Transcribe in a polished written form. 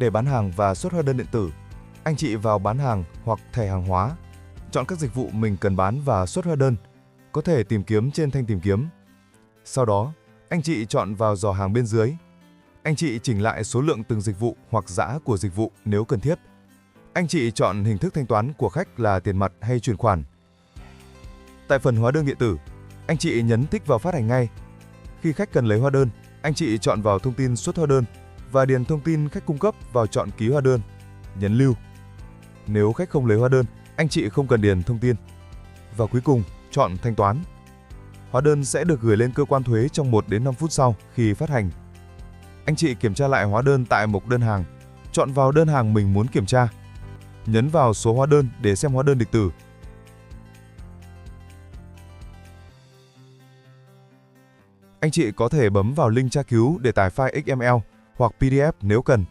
Để bán hàng và xuất hóa đơn điện tử, anh chị vào bán hàng hoặc thẻ hàng hóa, chọn các dịch vụ mình cần bán và xuất hóa đơn, có thể tìm kiếm trên thanh tìm kiếm. Sau đó, anh chị chọn vào giỏ hàng bên dưới. Anh chị chỉnh lại số lượng từng dịch vụ hoặc giã của dịch vụ nếu cần thiết. Anh chị chọn hình thức thanh toán của khách là tiền mặt hay chuyển khoản. Tại phần hóa đơn điện tử, anh chị nhấn tích vào phát hành ngay. Khi khách cần lấy hóa đơn, anh chị chọn vào thông tin xuất hóa đơn và điền thông tin khách cung cấp vào chọn ký hóa đơn, nhấn lưu. Nếu khách không lấy hóa đơn, anh chị không cần điền thông tin. Và cuối cùng, chọn thanh toán. Hóa đơn sẽ được gửi lên cơ quan thuế trong 1 đến 5 phút sau khi phát hành. Anh chị kiểm tra lại hóa đơn tại mục đơn hàng, chọn vào đơn hàng mình muốn kiểm tra. Nhấn vào số hóa đơn để xem hóa đơn điện tử. Anh chị có thể bấm vào link tra cứu để tải file XML hoặc PDF nếu cần.